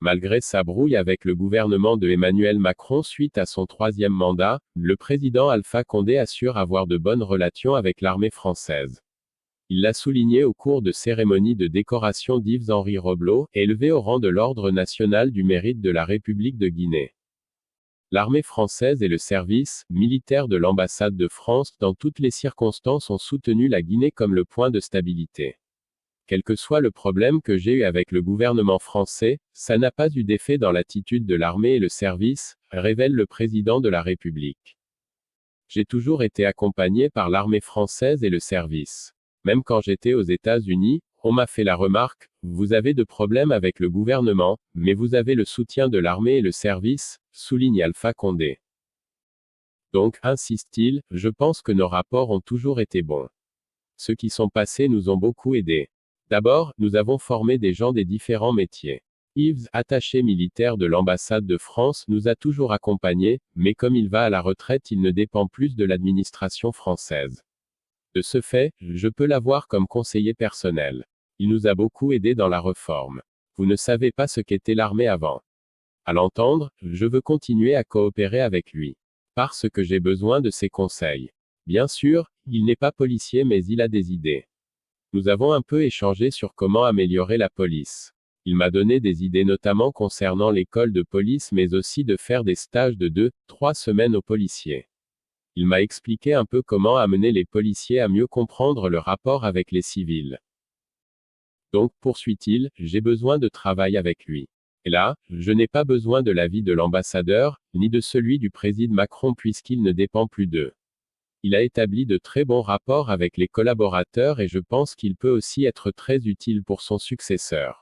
Malgré sa brouille avec le gouvernement de Emmanuel Macron suite à son troisième mandat, le président Alpha Condé assure avoir de bonnes relations avec l'armée française. Il l'a souligné au cours de cérémonies de décoration d'Yves-Henri Roblot, élevé au rang de l'Ordre national du mérite de la République de Guinée. L'armée française et le service militaire de l'ambassade de France dans toutes les circonstances ont soutenu la Guinée comme le point de stabilité. Quel que soit le problème que j'ai eu avec le gouvernement français, ça n'a pas eu d'effet dans l'attitude de l'armée et le service, révèle le président de la République. J'ai toujours été accompagné par l'armée française et le service. Même quand j'étais aux États-Unis, on m'a fait la remarque, vous avez de problèmes avec le gouvernement, mais vous avez le soutien de l'armée et le service, souligne Alpha Condé. Donc, insiste-t-il, je pense que nos rapports ont toujours été bons. Ceux qui sont passés nous ont beaucoup aidés. D'abord, nous avons formé des gens des différents métiers. Yves, attaché militaire de l'ambassade de France, nous a toujours accompagnés, mais comme il va à la retraite, il ne dépend plus de l'administration française. De ce fait, je peux l'avoir comme conseiller personnel. Il nous a beaucoup aidés dans la réforme. Vous ne savez pas ce qu'était l'armée avant. À l'entendre, je veux continuer à coopérer avec lui. Parce que j'ai besoin de ses conseils. Bien sûr, il n'est pas policier mais il a des idées. Nous avons un peu échangé sur comment améliorer la police. Il m'a donné des idées notamment concernant l'école de police mais aussi de faire des stages de 2-3 semaines aux policiers. Il m'a expliqué un peu comment amener les policiers à mieux comprendre le rapport avec les civils. Donc, poursuit-il, j'ai besoin de travail avec lui. Et là, je n'ai pas besoin de l'avis de l'ambassadeur, ni de celui du président Macron puisqu'il ne dépend plus d'eux. Il a établi de très bons rapports avec les collaborateurs et je pense qu'il peut aussi être très utile pour son successeur.